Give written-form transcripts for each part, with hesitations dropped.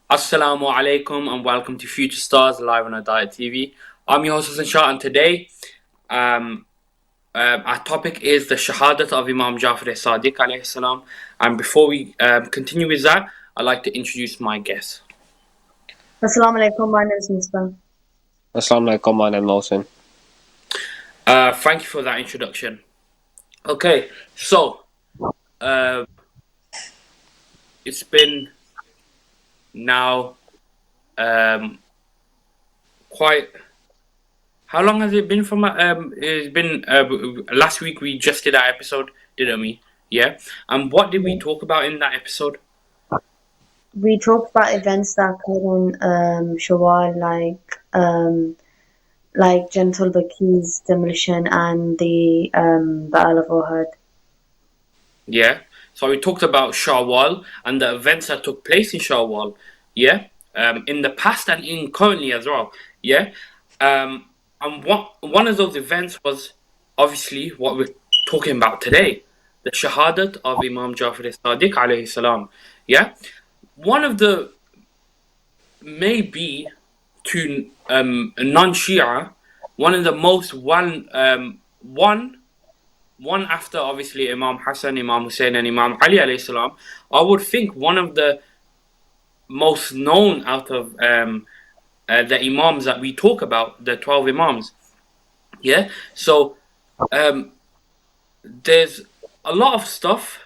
Assalamu alaikum and welcome to Future Stars live on Hidayat TV. I'm your host Hassan Shah, and today our topic is the Shahadat of Imam Jafar Sadiq alayhi salam. And before we continue with that, I'd like to introduce my guest. Assalamu alaikum, my name is Nisba. Assalamu alaikum, my name is Mohsin. Thank you for that introduction. Okay, so it's been now quite. How long has it been from? It's been last week we just did that episode, didn't we? Yeah. And what did we talk about in that episode? We talked about events that occurred in Shawwal, like Gentle Baki's demolition and the Battle of Uhud. Yeah. So we talked about Shawwal and the events that took place in Shawwal. Yeah. In the past and in currently as well. Yeah. And one of those events was obviously what we're talking about today, the Shahadat of Imam Jafar Sadiq alayhi salam. Yeah. One of the maybe to non-Shia, one of the most one after obviously Imam Hassan, Imam Hussein, and Imam Ali alayhi salam. I would think one of the most known out of the Imams that we talk about, the 12 Imams. Yeah. So there's a lot of stuff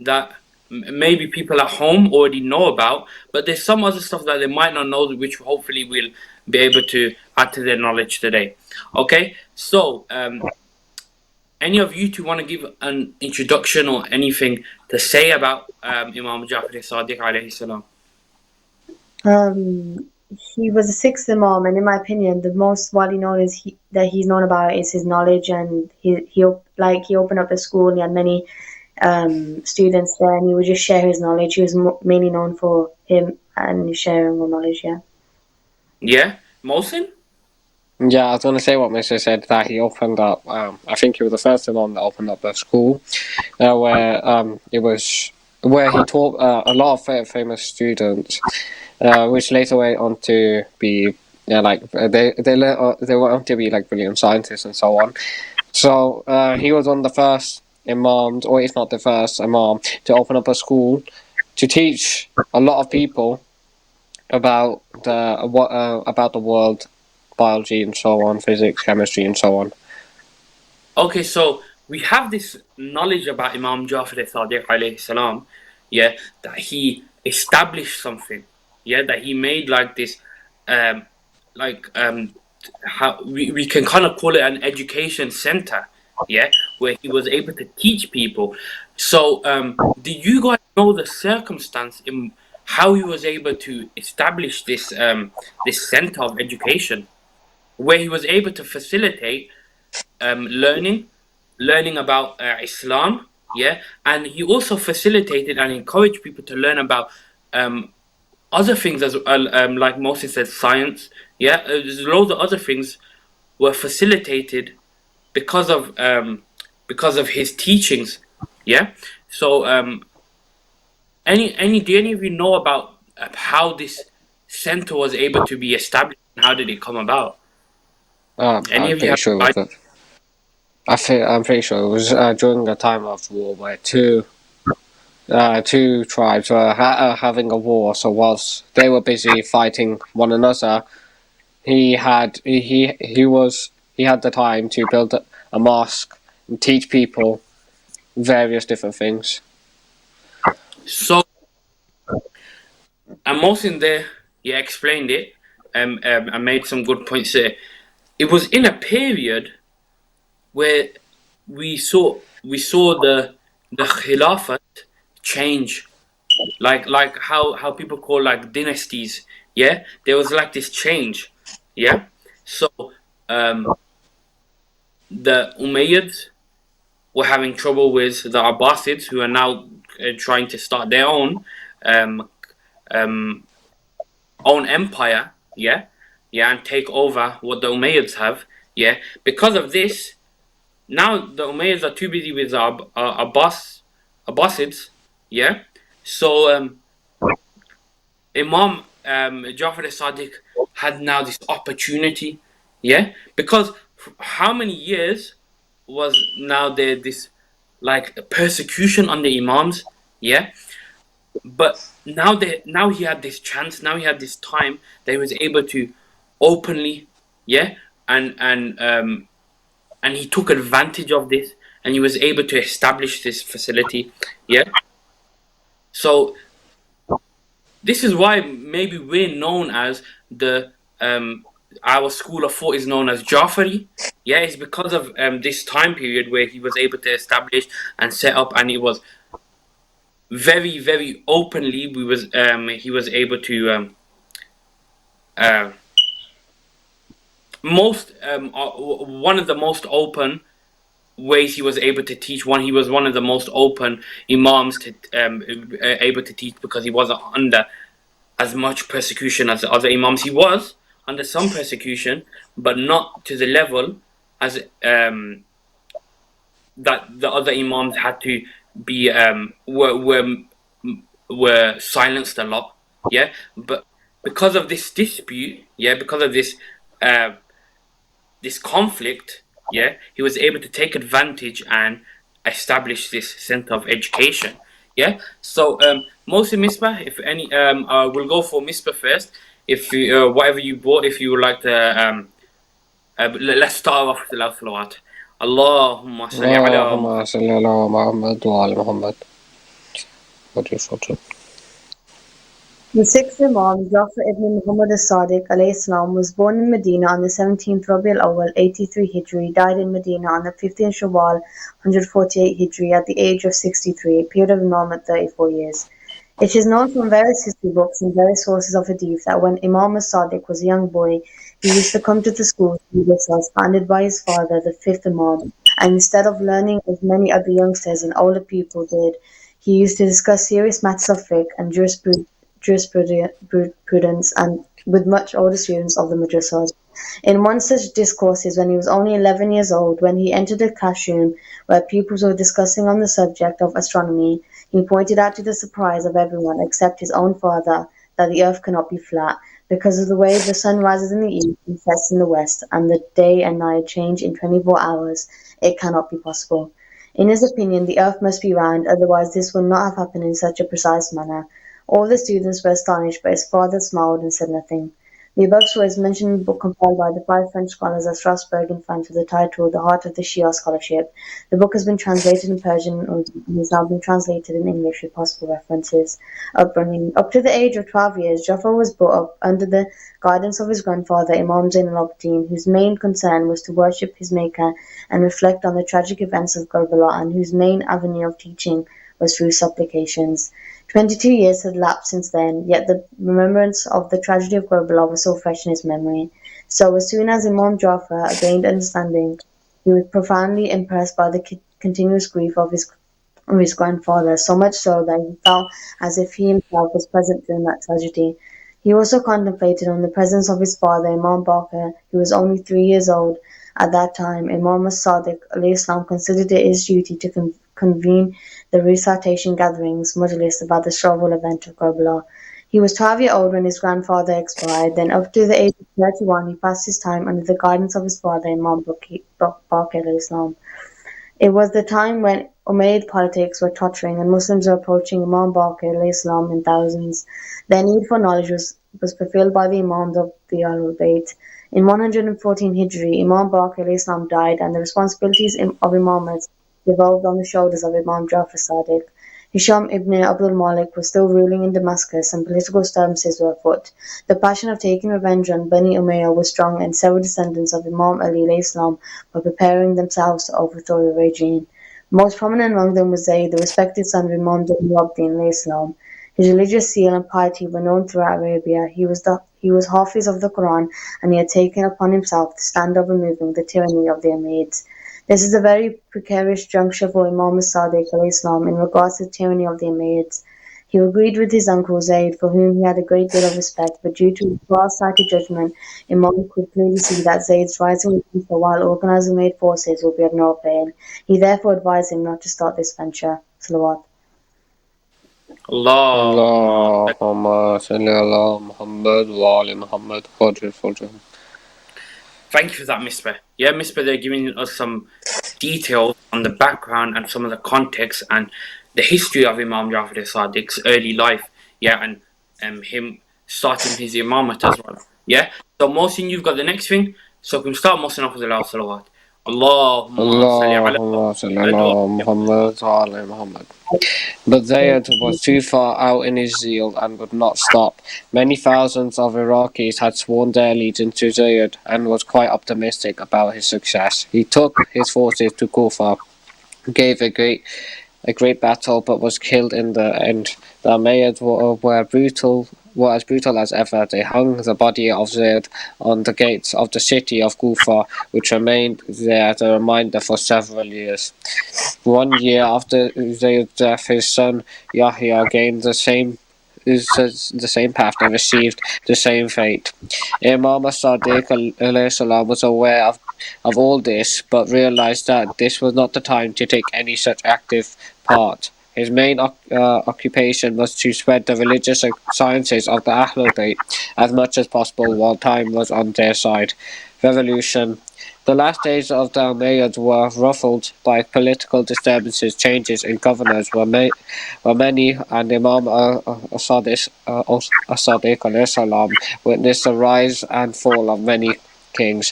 that maybe people at home already know about, but there's some other stuff that they might not know, which hopefully we'll be able to add to their knowledge today. Okay, so any of you two want to give an introduction or anything to say about Imam Jafar Sadiq alayhi salam? He was the sixth Imam, and in my opinion, the most widely known that he's known about is his knowledge, and he opened up a school. And he had many students there, and he would just share his knowledge. He was mainly known for him and his sharing of knowledge. Yeah. Yeah, Mohsin? Yeah, I was going to say what Mr. said, that he opened up, I think he was the first Imam that opened up a school where he taught a lot of famous students, which later went on to be, they went on to be like brilliant scientists and so on. So he was one of the first Imams, or if not the first Imam, to open up a school to teach a lot of people about the world, biology and so on, physics, chemistry and so on. Okay, so we have this knowledge about Imam Jafar Sadiq alayhi salam, yeah, that he established something, yeah, that he made like this, how we can kind of call it an education center, yeah, where he was able to teach people. So, do you guys know the circumstance in how he was able to establish this this center of education, where he was able to facilitate learning about Islam, yeah, and he also facilitated and encouraged people to learn about other things as like Moses said, science, yeah. There's loads of other things were facilitated because of his teachings, yeah. So do any of you know about how this center was able to be established and how did it come about? Any I'm of you pretty have sure it was I'm pretty sure it was during a time of war where two tribes were having a war. So whilst they were busy fighting one another, he had the time to build a mosque and teach people various different things. So, and most in there, you explained it, I made some good points there. It was in a period where we saw the Khilafat change, like how people call like dynasties. Yeah, there was like this change. Yeah, so the Umayyads were having trouble with the Abbasids, who are now trying to start their um, own empire. Yeah, yeah, and take over what the Umayyads have. Yeah, because of this, now the Umayyads are too busy with the Abbasids. Yeah, so Imam Jafar Sadiq had now this opportunity, yeah, because how many years was now there this like persecution on the Imams, yeah, but now he had this chance, now he had this time that he was able to openly, yeah, and he took advantage of this and he was able to establish this facility, yeah. So this is why maybe we're known as the our school of thought is known as Jafari. Yeah, it's because of this time period where he was able to establish and set up, and it was very, very openly. We was he was able to uh, most one of the most open ways he was able to teach. He was one of the most open imams to able to teach because he wasn't under as much persecution as the other imams. He was under some persecution, but not to the level as that the other imams had to be were silenced a lot. Yeah, but because of this dispute, yeah, because of uh, this conflict, yeah, he was able to take advantage and establish this center of education. Yeah, so mostly Misbah, if any, we'll go for Misbah first. If you, whatever you bought, if you would like to, let's start off with the love salawat. Allahumma salli ala اللهم Muhammad. صل على محمد وعلى محمد. What do you want to? The sixth Imam, Jafar ibn Muhammad as-Sadiq alayhi salam, was born in Medina on the 17th Rabi al-Awwal 83 Hijri, died in Medina on the 15th Shawwal 148 Hijri at the age of 63, a period of Imam 34 years. It is known from various history books and various sources of hadith that when Imam as-Sadiq was a young boy, he used to come to the school to read as founded by his father, the fifth Imam, and instead of learning as many other youngsters and older people did, he used to discuss serious matters of fiqh and jurisprudence and with much older students of the madrasas. In one such discourses when he was only 11 years old, when he entered a classroom where pupils were discussing on the subject of astronomy, he pointed out to the surprise of everyone except his own father that the earth cannot be flat, because of the way the sun rises in the east and sets in the west, and the day and night change in 24 hours. It cannot be possible. In his opinion, the earth must be round, otherwise this would not have happened in such a precise manner. All the students were astonished, but his father smiled and said nothing. The above story is mentioned in a book compiled by the five French scholars at Strasbourg in France with the title The Heart of the Shia Scholarship. The book has been translated in Persian and has now been translated in English with possible references. Upbringing. Up to the age of 12 years, Jafar was brought up under the guidance of his grandfather, Imam Zain al-Abidin, whose main concern was to worship his Maker and reflect on the tragic events of Karbala, and whose main avenue of teaching was through supplications. 22 years had elapsed since then, yet the remembrance of the tragedy of Karbala was so fresh in his memory. So as soon as Imam Jafar gained understanding, he was profoundly impressed by the continuous grief of his grandfather, so much so that he felt as if he himself was present during that tragedy. He also contemplated on the presence of his father, Imam Bakr, who was only 3 years old at that time. Imam as-Sadiq alayhi considered it his duty to convene the recitation gatherings, majlis, about the sorrowful event of Karbala. He was 12 years old when his grandfather expired. Then, up to the age of 31, he passed his time under the guidance of his father, Imam Bakr Islam. It was the time when Umayyad politics were tottering and Muslims were approaching Imam Baqir Islam in thousands. Their need for knowledge was fulfilled by the Imams of the Ahlul Bayt. In 114 Hijri, Imam Baqir Islam died and the responsibilities of Imamate devolved on the shoulders of Imam Jafar Sadiq. Hisham ibn Abdul Malik was still ruling in Damascus and political disturbances were afoot. The passion of taking revenge on Bani Umayyah was strong and several descendants of Imam Ali Islam were preparing themselves to overthrow the regime. Most prominent among them was Zayd, the respected son of Imam Abdin Islam. His religious zeal and piety were known throughout Arabia. He was Hafiz of the Quran and he had taken upon himself the stand of removing the tyranny of the Umayyads. This is a very precarious juncture for Imam as-Sadiq Islam in regards to the tyranny of the Umayyads. He agreed with his uncle Zayd, for whom he had a great deal of respect, but due to his far-sighted judgment, Imam could clearly see that Zayd's rising with while organized Umayyad forces would be of no avail. He therefore advised him not to start this venture. Salawat. Allahumma. Allahumma salli ala Muhammad wa ali Muhammad. Fajr. Thank you for that, Misbah. Yeah, Misbah, they're giving us some details on the background and some of the context and the history of Imam Jafar Sadiq's early life. Yeah, and him starting his imamat as well. Yeah. So Mohsin, you've got the next thing. So can we start Mohsin off with the salawat. Allahumma salli ala Allahumma salli Muhammad wa ala Muhammad wa ali Muhammad. But Zayed was too far out in his zeal and would not stop. Many thousands of Iraqis had sworn their allegiance to Zayed and was quite optimistic about his success. He took his forces to Kufa, gave a great battle, but was killed in the end. The Umayyads were as brutal as ever. They hung the body of Zayd on the gates of the city of Kufa, which remained there as a reminder for several years. 1 year after Zayd's death, his son Yahya gained the same path and received the same fate. Imam Sadiq was aware of all this, but realized that this was not the time to take any such active part. His main occupation was to spread the religious sciences of the Ahlul Bayt as much as possible while time was on their side. Revolution. The last days of the Umayyads were ruffled by political disturbances. Changes in governors were many, and Imam Sadiq witnessed the rise and fall of many kings.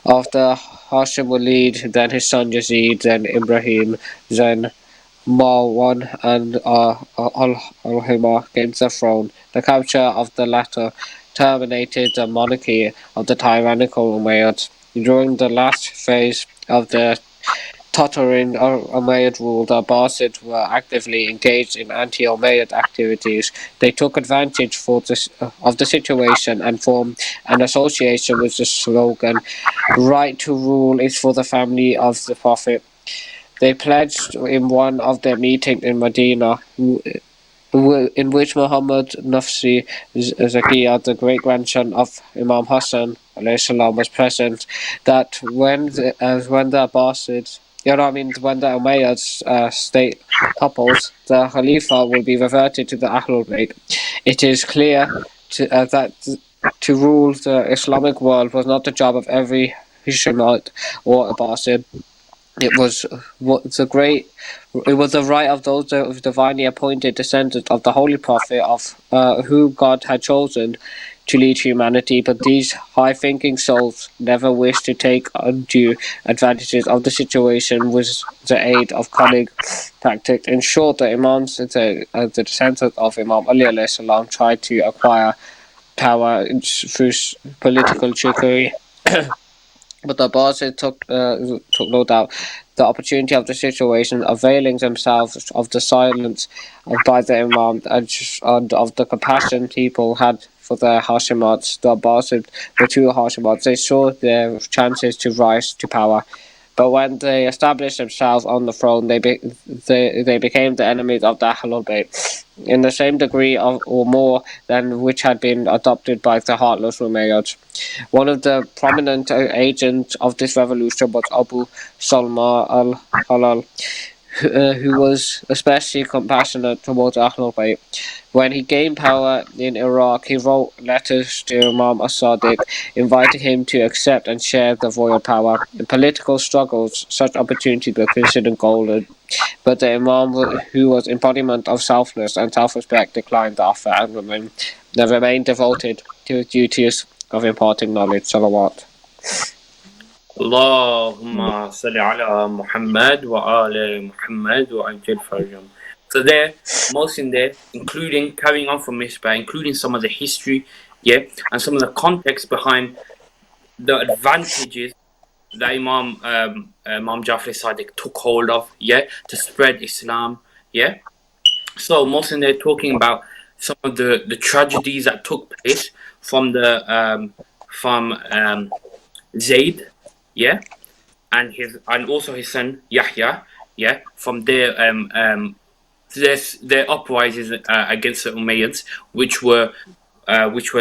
After Hashim Walid, then his son Yazid, then Ibrahim, then Marwan and al-Himar gained the throne. The capture of the latter terminated the monarchy of the tyrannical Umayyads. During the last phase of the tottering Umayyad rule, the Abbasids were actively engaged in anti-Umayyad activities. They took advantage of the situation and formed an association with the slogan, "Right to rule is for the family of the Prophet." They pledged in one of their meetings in Medina, in which Muhammad Nafsi Zakiya, the great grandson of Imam Hassan salam, was present, that when the Abbasids, when the Umayyads state topples, the Khalifa will be reverted to the Ahlul Bayt. It is clear that to rule the Islamic world was not the job of every Hashemite or Abbasid. It was the right of those divinely appointed descendants of the Holy Prophet of who God had chosen to lead humanity, but these high-thinking souls never wished to take undue advantages of the situation with the aid of cunning tactics. In short, the Imams, the descendants of Imam Ali alayhi salam, tried to acquire power through political trickery. But the Abbasids took no doubt the opportunity of the situation, availing themselves of the silence by the Imam and of the compassion people had for the Hashemites. The Abbasids were true Hashemites. They saw their chances to rise to power. But when they established themselves on the throne, they became the enemies of the Ahlul Bayt, in the same degree or more than which had been adopted by the heartless Umayyads. One of the prominent agents of this revolution was Abu Salma al-Halal, who was especially compassionate towards Ahlul Bayt. When he gained power in Iraq, he wrote letters to Imam Sadiq, inviting him to accept and share the royal power. In political struggles, such opportunities were considered golden, but the Imam, who was embodiment of selflessness and self-respect, declined the offer and remained devoted to his duties of imparting knowledge. Salawat. Allahumma salli ala Muhammad wa ali Muhammad wa ajil farjam. So there, most in there, including carrying on from Misbah, including some of the history, yeah, and some of the context behind the advantages that Imam Jafar Sadiq took hold of, yeah, to spread Islam, yeah. So most in there talking about some of the tragedies that took place from the Zayd, yeah, and also his son Yahya, yeah, from their uprisings against the Umayyads, which were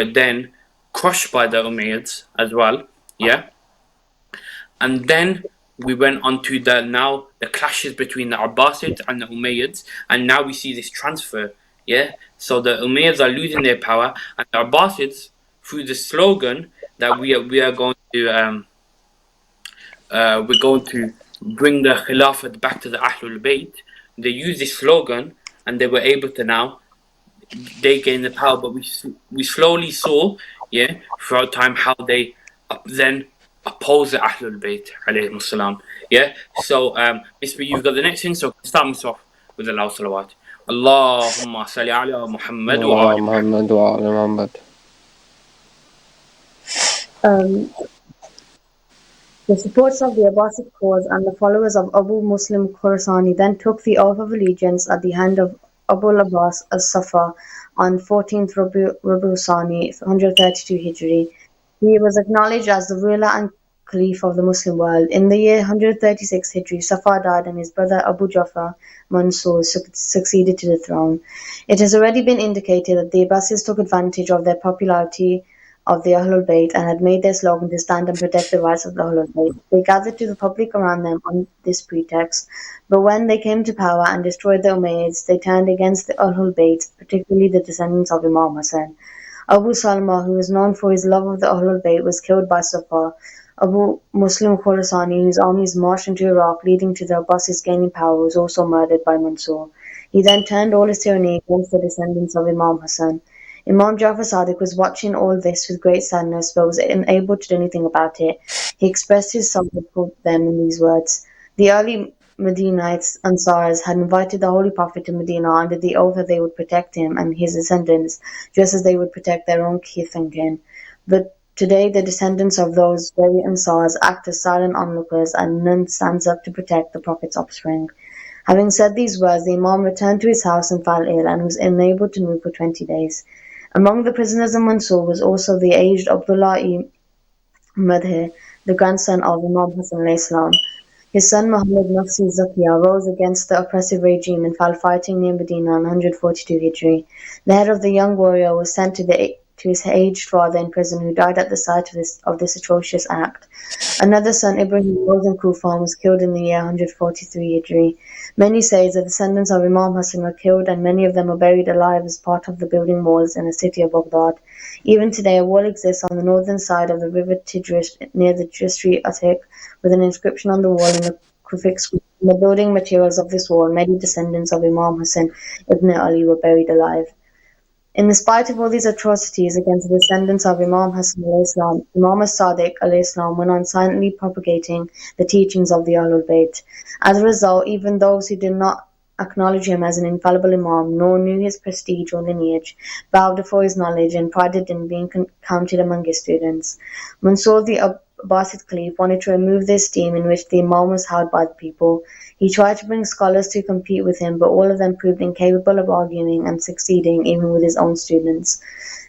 then crushed by the Umayyads as well, yeah, and then we went on to the clashes between the Abbasids and the Umayyads, and now we see this transfer, Yeah, so the Umayyads are losing their power, and the Abbasids, through the slogan that we are going to we're going to bring the Khilafat back to the Ahlul Bayt. They used this slogan, and they were able to now they gain the power. But we slowly saw, yeah, throughout time how they then oppose the Ahlul Bayt alayhim salam. Yeah. So Mr. You've got the next thing. So start us off with the loud salawat. Allahumma salli ala Muhammad wa Allah ali Muhammad. Muhammad wa ali Muhammad. Um, the supporters of the Abbasid cause and the followers of Abu Muslim Khorasani then took the oath of allegiance at the hand of Abu al-Abbas as-Safa on 14th Rabi'u Sani, 132 Hijri. He was acknowledged as the ruler and caliph of the Muslim world. In the year 136 Hijri, Safa died and his brother Abu Jafar Mansur succeeded to the throne. It has already been indicated that the Abbasids took advantage of their popularity of the Ahlul Bayt and had made their slogan to stand and protect the rights of the Ahlul Bayt. They gathered to the public around them on this pretext, but when they came to power and destroyed the Umayyads, they turned against the Ahlul Bayt, particularly the descendants of Imam Hassan. Abu Salma, who was known for his love of the Ahlul Bayt, was killed by Safa. Abu Muslim Khorasani, whose armies marched into Iraq, leading to the Abbasids gaining power, was also murdered by Mansur. He then turned all his tyranny against the descendants of Imam Hassan. Imam Jafar Sadiq was watching all this with great sadness, but was unable to do anything about it. He expressed his sorrow for them in these words. The early Medinites Ansars had invited the Holy Prophet to Medina under the oath that they would protect him and his descendants, just as they would protect their own kith and kin. But today the descendants of those very Ansars act as silent onlookers, and none stands up to protect the Prophet's offspring. Having said these words, the Imam returned to his house and fell ill, and was unable to move for 20 days. Among the prisoners of Mansur was also the aged Abdullah Madhir, the grandson of Imam Hassan alayhi salam. His son Muhammad Nafsi Zakiya rose against the oppressive regime and fell fighting near Medina on 142 Hijri. The head of the young warrior was sent to his aged father in prison, who died at the sight of this atrocious act. Another son, Ibrahim, rose in Kufa and was killed in the year 143 Hijri. Many say the descendants of Imam Hassan were killed, and many of them are buried alive as part of the building walls in the city of Baghdad. Even today, a wall exists on the northern side of the river Tigris near the Jisri Atik, with an inscription on the wall in the Kufic script. In the building materials of this wall, many descendants of Imam Hassan ibn Ali were buried alive. In spite of all these atrocities against the descendants of Imam Hassan alayhi salam, Imam Sadiq alayhi salam went on silently propagating the teachings of the Ahlul Bayt. As a result, even those who did not acknowledge him as an infallible Imam, nor knew his prestige or lineage, bowed before his knowledge and prided in being counted among his students. Mansur the Abbasid Caliph wanted to remove the esteem in which the Imam was held by the people. He tried to bring scholars to compete with him, but all of them proved incapable of arguing and succeeding even with his own students.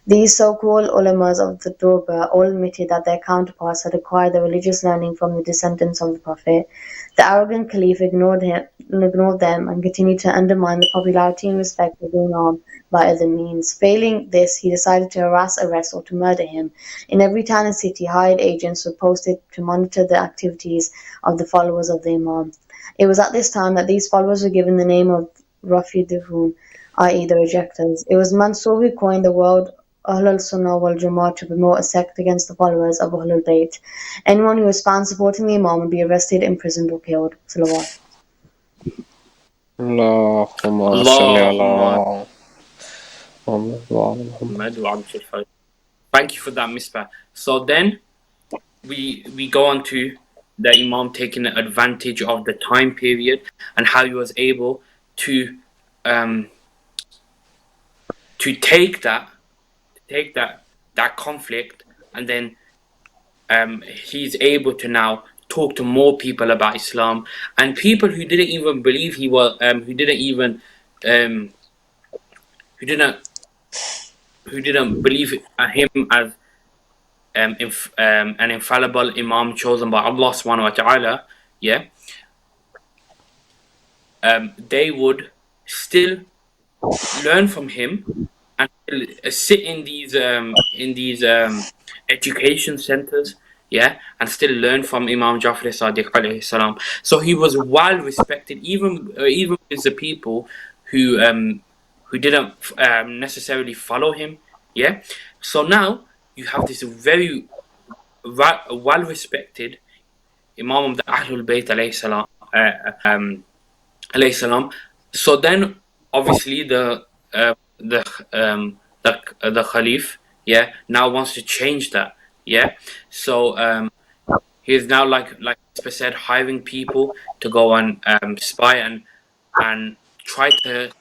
These so-called ulamas of the Durba all admitted that their counterparts had acquired their religious learning from the descendants of the Prophet. The arrogant Caliph ignored them and continued to undermine the popularity and respect of the Imam by other means. Failing this, he decided to harass, arrest, or to murder him. In every town and city, hired agents were posted to monitor the activities of the followers of the Imam. It was at this time that these followers were given the name of Rafidun, i.e. the rejectors. It was Mansur who coined the word Ahlul Sunnah wal Jama'ah to promote a sect against the followers of Ahlul Bayt. Anyone who was found supporting the Imam would be arrested, imprisoned, or killed. Salawat. Allahumma salli Allahumma ala Muhammad wa ali Muhammad. Muhammad wa ali Muhammad. Thank you for that, Misbah. So then we go on to the Imam taking advantage of the time period and how he was able to take that conflict, and then he's able to now talk to more people about Islam, and people who didn't even believe he was who didn't believe him as an infallible Imam chosen by Allah subhanahu wa ta'ala, yeah, they would still learn from him and sit in these education centers, yeah, and still learn from Imam Jafar Sadiq alayhi salam. So he was well respected, even with the people who who didn't necessarily follow him. Yeah. So now you have this very well respected Imam of the Ahlul Bayt alayhi salam. So then obviously the Khalif, yeah, now wants to change that. Yeah. So he's now like Misbah said, hiring people to go and spy and try to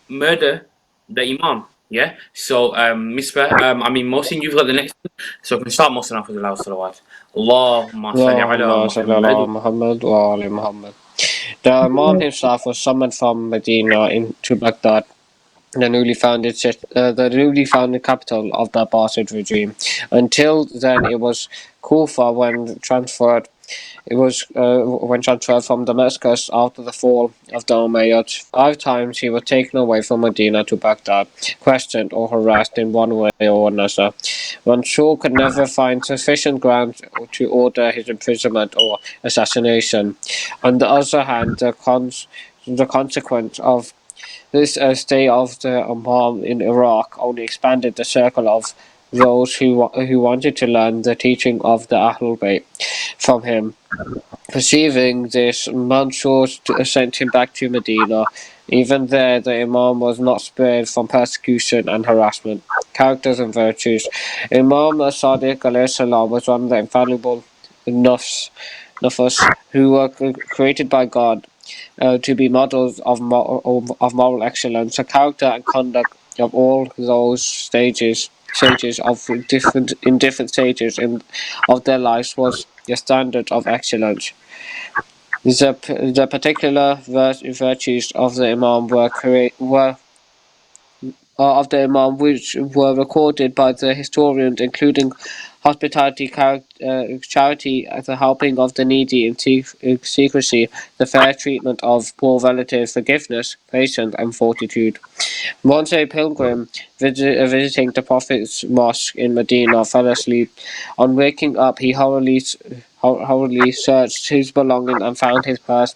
murder the Imam. Yeah. So Misbah, I mean Mohsin, you've got the next one. So we can start Mohsin off with the loud salawat. Allahumma salli ala Allahumma salli Muhammad. ala Muhammad wa ali Muhammad. The Imam himself was summoned from Medina into Baghdad, the newly founded capital of the Abbasid regime. Until then, it was Kufa when transferred from Damascus after the fall of the Umayyads. 5 times he was taken away from Medina to Baghdad, questioned or harassed in one way or another. Mansur could never find sufficient grounds to order his imprisonment or assassination. On the other hand, the consequence of this stay of the Imam in Iraq only expanded the circle of those who wanted to learn the teaching of the Ahlul Bayt from him. Perceiving this, Mansur sent him back to Medina. Even there, the Imam was not spared from persecution and harassment. Characters and virtues. Imam Sadiq was one of the infallible nufus who were created by God to be models of moral excellence. The character and conduct of all those stages of different stages of their lives was the standard of excellence. The particular virtues of the Imam which were recorded by the historians, including hospitality, charity, the helping of the needy in secrecy, the fair treatment of poor relatives, forgiveness, patience, and fortitude. Once a pilgrim visiting the Prophet's mosque in Medina fell asleep. On waking up, he hurriedly searched his belongings and found his purse,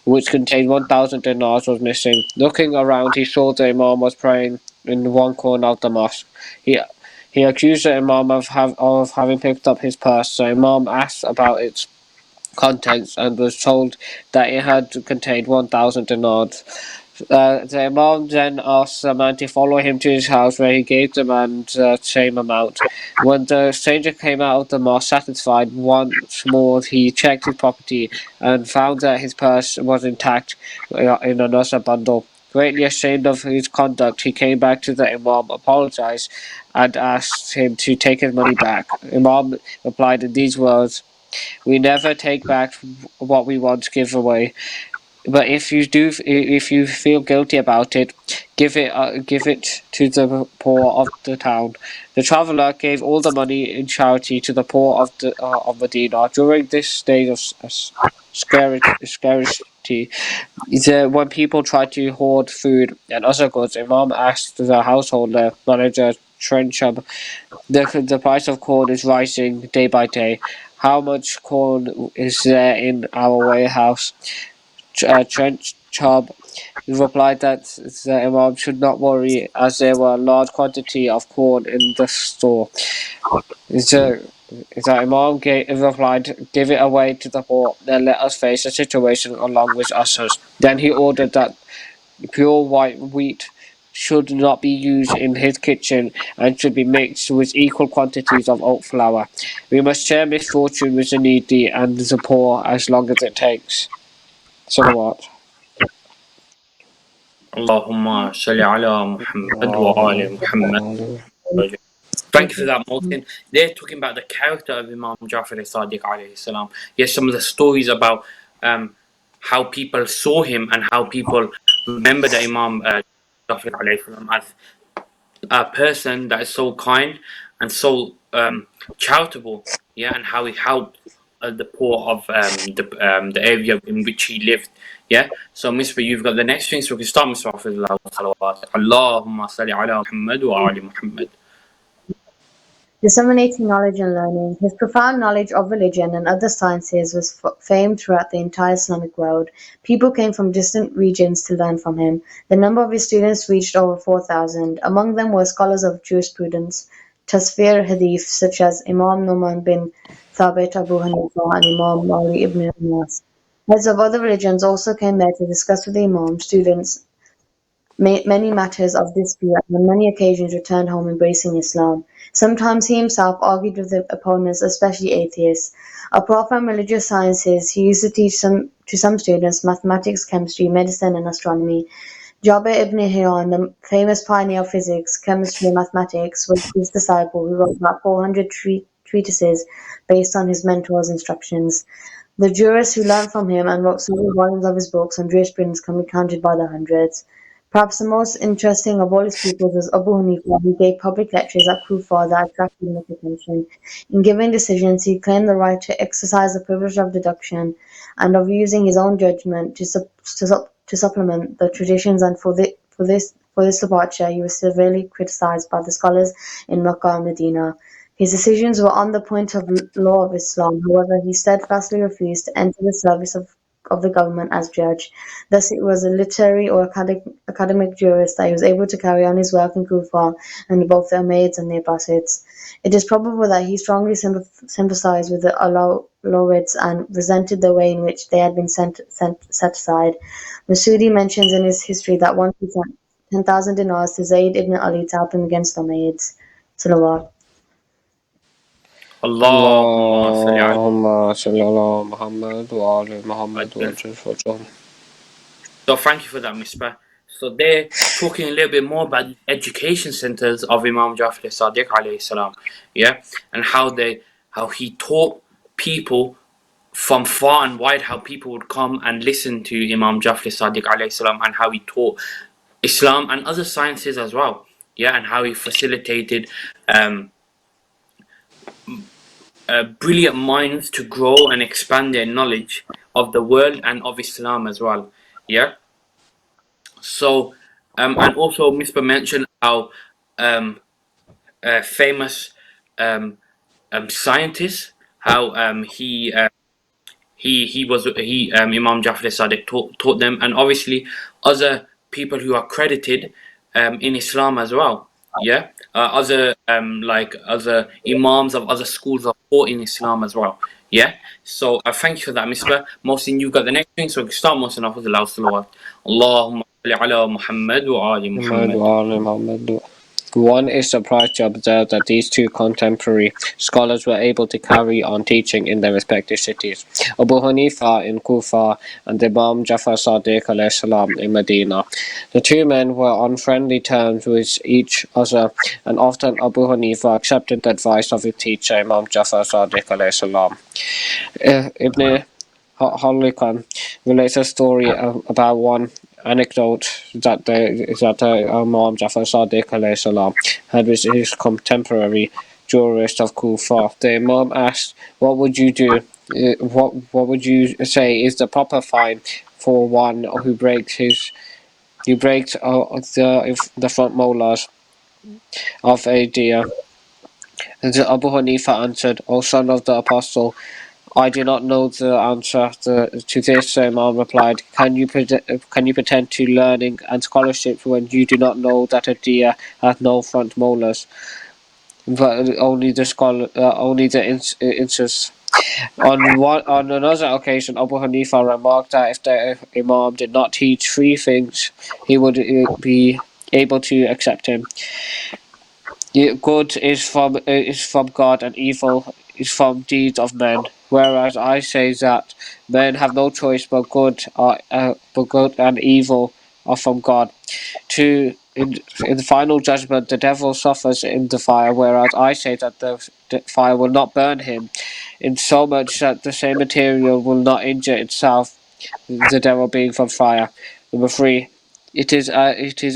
which contained 1,000 dinars, was missing. Looking around, he saw the Imam was praying in one corner of the mosque. He accused the Imam of having picked up his purse. The Imam asked about its contents and was told that it had contained 1,000 dinars. The Imam then asked the man to follow him to his house, where he gave the man the same amount. When the stranger came out of the mosque satisfied once more, he checked his property and found that his purse was intact in another bundle. Greatly ashamed of his conduct, he came back to the Imam, apologized, and asked him to take his money back. Imam replied in these words: "We never take back what we once give away. But if you feel guilty about it, give it to the poor of the town." The traveller gave all the money in charity to the poor of Medina. During this stage of scarcity, when people tried to hoard food and other goods, Imam asked the householder manager Trencham, the price of corn is rising day by day. How much corn is there in our warehouse? Trench Chubb replied that the Imam should not worry, as there were a large quantity of corn in the store. The Imam replied, "Give it away to the poor, then let us face the situation along with others." Then he ordered that pure white wheat should not be used in his kitchen and should be mixed with equal quantities of oat flour. We must share misfortune with the needy and the poor as long as it takes. Salawat. Allahumma salli ala Muhammad wa ali Muhammad. Thank you for that, Martin. They're talking about the character of Imam Jafar Sadiq alayhi salam. Yes, some of the stories about how people saw him and how people remember the Imam Jafar alayhi salam as a person that is so kind and so charitable, yeah, and how he helped the poor of the area in which he lived, yeah. So, Misbah, you've got the next thing, so we can start, Misbah, with salawat. Allahumma salli ala Muhammad wa ali Muhammad. disseminating knowledge and learning. His profound knowledge of religion and other sciences was famed throughout the entire Islamic world. People came from distant regions to learn from him. The number of his students reached over 4,000. Among them were scholars of jurisprudence, Tasfir Hadith, such as Imam Numan bin Thabit Abu Hanifa and Imam Mali ibn Anas. Heads of other religions also came there to discuss with the Imam, students, many matters of dispute and on many occasions returned home embracing Islam. Sometimes he himself argued with the opponents, especially atheists. Apart from religious sciences, he used to teach to some students mathematics, chemistry, medicine, and astronomy. Jabir ibn Hayyan, the famous pioneer of physics, chemistry, and mathematics, was his disciple who wrote about 400 treatises based on his mentor's instructions. The jurists who learned from him and wrote several volumes of his books on jurisprudence can be counted by the hundreds. Perhaps the most interesting of all his pupils was Abu Hanifa, who gave public lectures at Kufa that attracted much attention. In giving decisions, he claimed the right to exercise the privilege of deduction and of using his own judgment to supplement the traditions, and for this departure, he was severely criticized by the scholars in Mecca and Medina. His decisions were on the point of law of Islam, however, he steadfastly refused to enter the service of the government as judge. Thus, it was a literary or academic jurist that he was able to carry on his work in Kufa under both the Umayyads and the Abbasids. It is probable that he strongly sympathized with the Alawids and resented the way in which they had been set aside. Masudi mentions in his history that once he sent 10,000 dinars to Zayd ibn Ali to help him against the Umayyads. Salawat. Allahumma salli ala اللهم صل على محمد وعلى محمد Muhammad. وجل. So thank you for that, Misbah. So they're talking a little bit more about the education centers of Imam Jafar Sadiq alayhi salam, yeah, and how he taught people from far and wide, how people would come and listen to Imam Jafar Sadiq alayhi salam, and how he taught Islam and other sciences as well, yeah, and how he facilitated um, brilliant minds to grow and expand their knowledge of the world and of Islam as well, yeah. So, and also Misbah mentioned how famous scientist, how he Imam Jafar Sadiq taught them, and obviously other people who are credited in Islam as well. Yeah, other like other imams of other schools of thought in Islam as well. Yeah, so thank you for that, Misbah. Mohsin, you've got the next thing, so we can start Mohsin off with the loud salawat. Allahumma salli ala Muhammad wa ali محمد Muhammad. وعلى محمد. One is surprised to observe that these two contemporary scholars were able to carry on teaching in their respective cities. Abu Hanifa in Kufa and Imam Jafar Sadiq alayhi salam in Medina. The two men were on friendly terms with each other, and often Abu Hanifa accepted the advice of his teacher Imam Jafar Sadiq alayhi salam. Ibn Halikan relates a story about one anecdote that Imam Jafar Sadiq alayhi salam had with his contemporary jurist of Kufa. The Imam asked, "What would you do? What would you say is the proper fine for one who breaks the front molars of a deer?" And Abu Hanifa answered, "O son of the Apostle, I do not know the answer to this." Imam replied, can you pretend to learning and scholarship when you do not know that a deer has no front molars, but only the inches? On another occasion, Abu Hanifa remarked that if the Imam did not teach three things, he would be able to accept him. Good is from God and evil is from deeds of men. Whereas I say that men have no choice but good and evil are from God. In the final judgment, the devil suffers in the fire, whereas I say that the fire will not burn him, in so much that the same material will not injure itself, the devil being from fire. Number 3. It is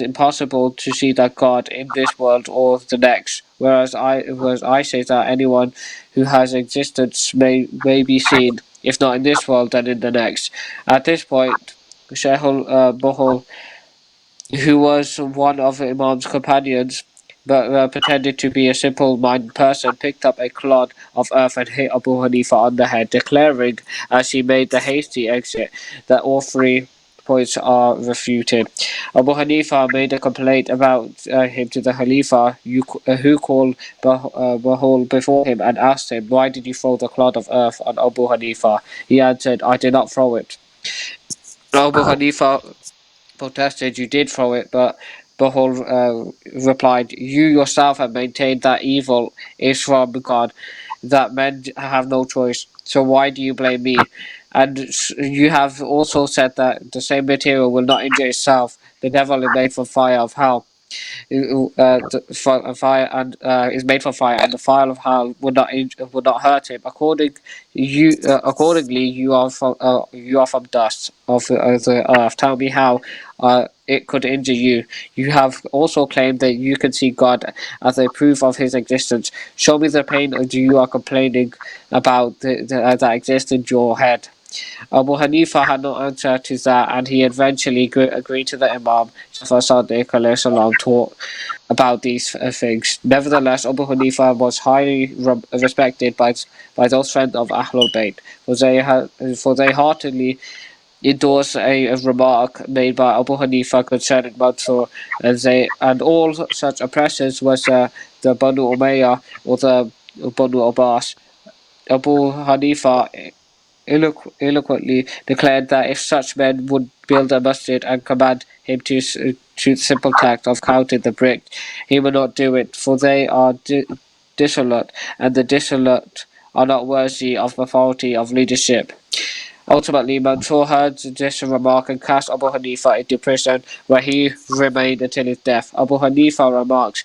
impossible to see that God in this world or the next, whereas I say that anyone who has existence may be seen, if not in this world, then in the next. At this point, Shehul Bohol, who was one of Imam's companions, but pretended to be a simple-minded person, picked up a clod of earth and hit Abu Hanifa on the head, declaring, as he made the hasty exit, that all 3 points are refuted. Abu Hanifa made a complaint about him to the Khalifa, who called Bahul before him and asked him, "Why did you throw the clod of earth on Abu Hanifa?" He answered, "I did not throw it." Abu Hanifa protested, "You did throw it," but Bahul replied, "You yourself have maintained that evil is from God, that men have no choice. So why do you blame me? And you have also said that the same material will not injure itself. The devil is made from fire of hell. Fire and is made from fire, and the fire of hell would not hurt him. Accordingly, you are from dust of the earth. Tell me how it could injure you. You have also claimed that you can see God as a proof of His existence. Show me the pain you are complaining about that exists in your head." Abu Hanifa had no answer to that, and he eventually agreed to the Imam Jafar Sadiq taught about these things. Nevertheless, Abu Hanifa was highly respected by those friends of Ahlul Bayt, for they heartily endorsed a remark made by Abu Hanifa concerning Mansur, and all such oppressors was the Banu Umayyah or the Banu Abbas. Abu Hanifa eloquently declared that if such men would build a masjid and command him to the simple task of counting the bricks, he would not do it, for they are dissolute, and the dissolute are not worthy of authority of leadership. Ultimately, Mansur heard this remark and cast Abu Hanifa into prison, where he remained until his death. Abu Hanifa remarks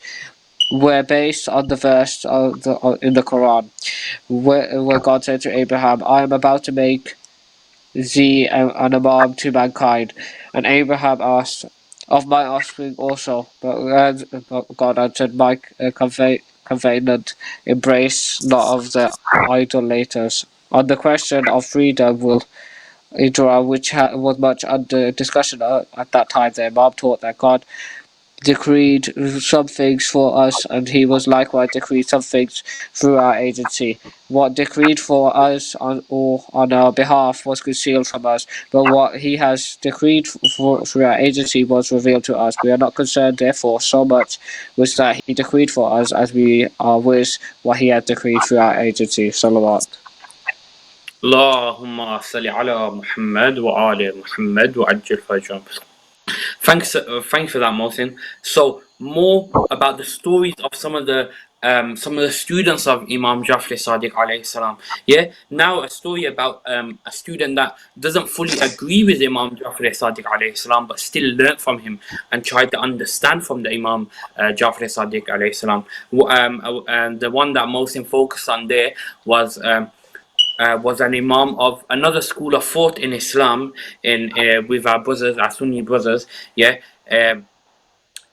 were based on the verse in the Quran, where God said to Abraham, "I am about to make thee an imam to mankind." And Abraham asked, "Of my offspring also?" But God answered, "My covenant embrace not of the idolaters." On the question of freedom, which was much under discussion at that time, the Imam taught that God decreed some things for us, and He was likewise decreed some things through our agency. What decreed for us on our behalf was concealed from us, but what He has decreed through our agency was revealed to us. We are not concerned, therefore, so much with that He decreed for us as we are with what He has decreed through our agency. Salawat. اللهم صل على محمد وآل محمد وعجل فرجهم. Thanks for that, Mohsin. So more about the stories of some of the students of Imam Jafar Sadiq alayhi salam. Yeah. Now a story about a student that doesn't fully agree with Imam Jafar Sadiq alayhi salam, but still learnt from him and tried to understand from the Imam Jafar Sadiq alayhi salam. And the one that Mohsin focused on there was an imam of another school of thought in Islam, in with our brothers, our Sunni brothers, yeah, um,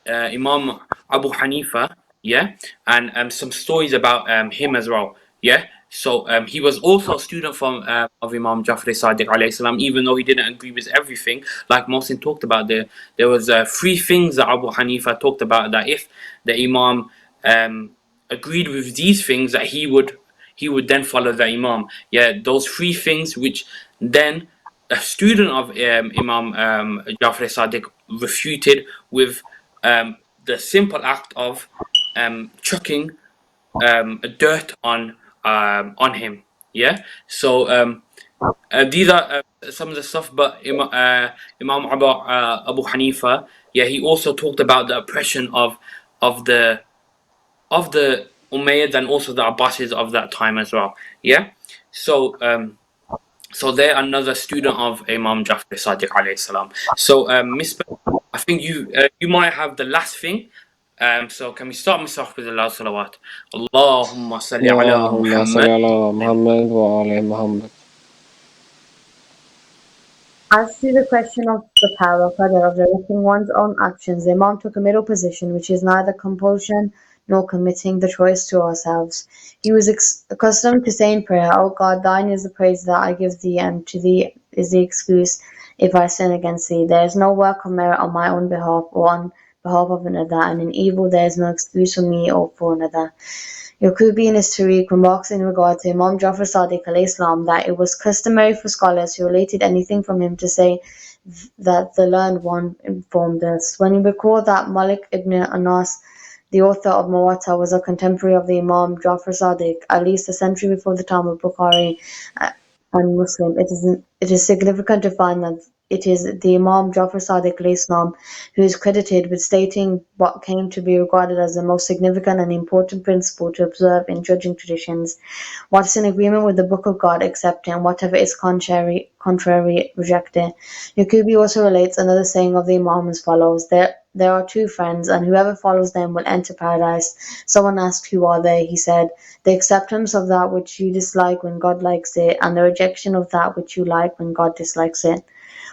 Imam Abu Hanifa, yeah, and some stories about him as well, yeah. So he was also a student from of Imam Jafar Sadiq alayhi salam, even though he didn't agree with everything. Like Mohsin talked about, there was 3 things that Abu Hanifa talked about, that if the Imam agreed with these things, that he would then follow the Imam. Yeah, those 3 things, which then a student of Imam Jafar Sadiq refuted with the simple act of chucking dirt on him. Yeah. So these are some of the stuff. But Imam Abu Hanifa, yeah, he also talked about the oppression of the Umayyads and also the Abbasids of that time as well. Yeah. So so they're another student of Imam Jafar Sadiq alayhi salam. So Miss, I think you might have the last thing. So can we start, Miss, off with the last salawat? Allahumma salli ala اللهم صل Muhammad. على محمد وآل محمد. As to the question of the power of qadr, of directing one's own actions, the Imam took a middle position, which is neither compulsion nor committing the choice to ourselves. He was accustomed to say in prayer, "O God, thine is the praise that I give thee, and to thee is the excuse if I sin against thee. There is no work or merit on my own behalf or on behalf of another, and in evil there is no excuse for me or for another. Yaqubi in his Tariq remarks in regard to Imam Jafar Sadiq alayhi salam that it was customary for scholars who related anything from him to say that the learned one informed us. When you recall that Malik ibn Anas, the author of Muwatta, was a contemporary of the Imam Jafar Sadiq, at least a century before the time of Bukhari and Muslim, it is significant to find that it is the Imam Jafar Sadiq Islam who is credited with stating what came to be regarded as the most significant and important principle to observe in judging traditions. What is in agreement with the Book of God accept it, and whatever is contrary reject it. Yaqubi also relates another saying of the Imam as follows: There are two friends, and whoever follows them will enter paradise. Someone asked, Who are they? He said, The acceptance of that which you dislike when God likes it, and the rejection of that which you like when God dislikes it.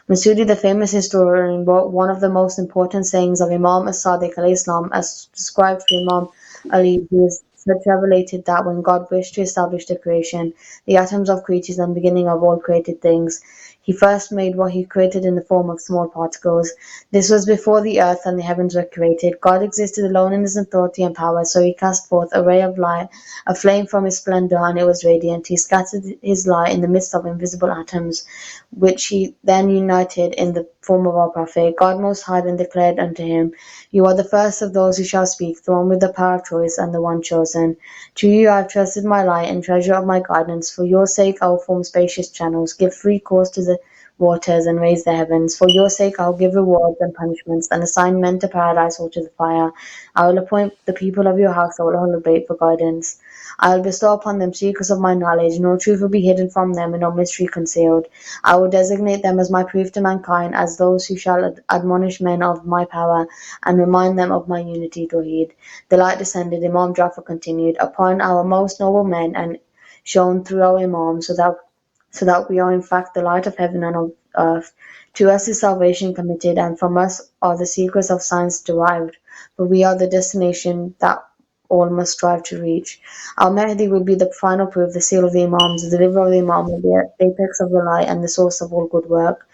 Masudi, the famous historian, wrote one of the most important sayings of Imam as-Sadiq alayhi as described to Imam Ali, who is said to have related that when God wished to establish the creation, the atoms of creatures and beginning of all created things, he first made what he created in the form of small particles. This was before the earth and the heavens were created. God existed alone in his authority and power, so he cast forth a ray of light, a flame from his splendor, and it was radiant. He scattered his light in the midst of invisible atoms, which he then united in the form of our Prophet. God Most High then declared unto him, You are the first of those who shall speak, the one with the power of choice and the one chosen. To you I have trusted my light and treasure of my guidance. For your sake I will form spacious channels, give free course to the waters, and raise the heavens. For your sake I will give rewards and punishments, and assign men to paradise or to the fire. I will appoint the people of your household holocate for guidance. I will bestow upon them secrets of my knowledge, no truth will be hidden from them, and no mystery concealed. I will designate them as my proof to mankind, as those who shall admonish men of my power, and remind them of my unity Tawheed. The light descended, Imam Jafar continued, upon our most noble men, and shone through our Imam, so that we are in fact the light of heaven and of earth. To us is salvation committed, and from us are the secrets of science derived, for we are the destination that all must strive to reach. Al-Mahdi will be the final proof, the seal of the Imams, the deliverer of the Imam, the apex of the light, and the source of all good work.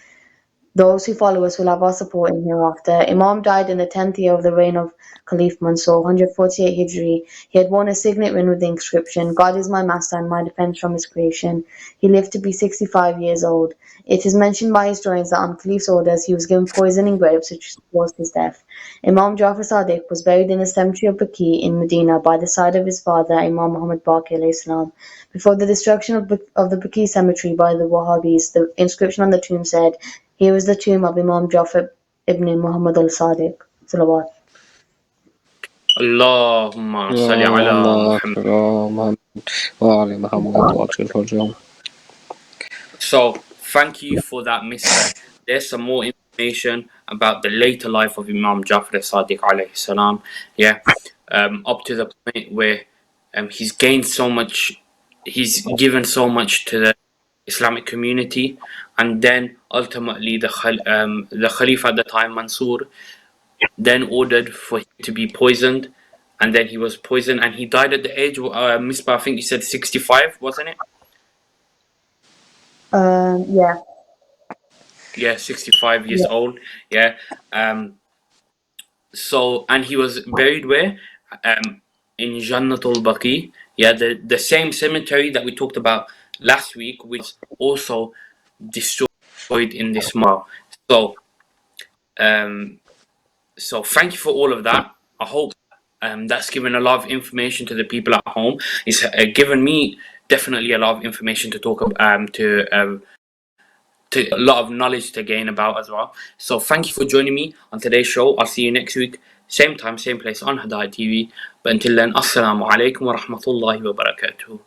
Those who follow us will have our support in hereafter. Imam died in the 10th year of the reign of Caliph Mansur, 148 Hijri. He had worn a signet ring with the inscription, God is my master and my defense from his creation. He lived to be 65 years old. It is mentioned by historians that on Caliph's orders he was given poison in grapes which caused his death. Imam Jafar Sadiq was buried in the cemetery of Baqi in Medina by the side of his father Imam Muhammad Baqir alayhi salam. Before the destruction of the Baqi cemetery by the Wahhabis, the inscription on the tomb said, Here is the tomb of Imam Jafar ibn Muhammad al-Sadiq. Salawat. Allahumma salli يا ala الله Muhammad. يا محمد وآل محمد وأجل فرجهم. So, thank you for that, Mister. There's some more information about the later life of Imam Jafar Sadiq alayhi salam. Yeah, up to the point where he's gained so much, he's given so much to the Islamic community, and then ultimately the Khalif at the time, Mansur, then ordered for him to be poisoned, and then he was poisoned, and he died at the age of Misbah, I think you said 65, wasn't it? Yeah, Yeah, 65 years yeah. old. Yeah. So, and he was buried where? In Jannatul Baqi. Yeah, the same cemetery that we talked about last week, which also destroyed in this mar. So, um, so thank you for all of that. I hope that's given a lot of information to the people at home. It's given me definitely a lot of information to talk to a lot of knowledge to gain about as well. So thank you for joining me on today's show. I'll see you next week, same time, same place on Hidayat TV. But until then, assalamu alaikum wa rahmatullahi wa barakatuh.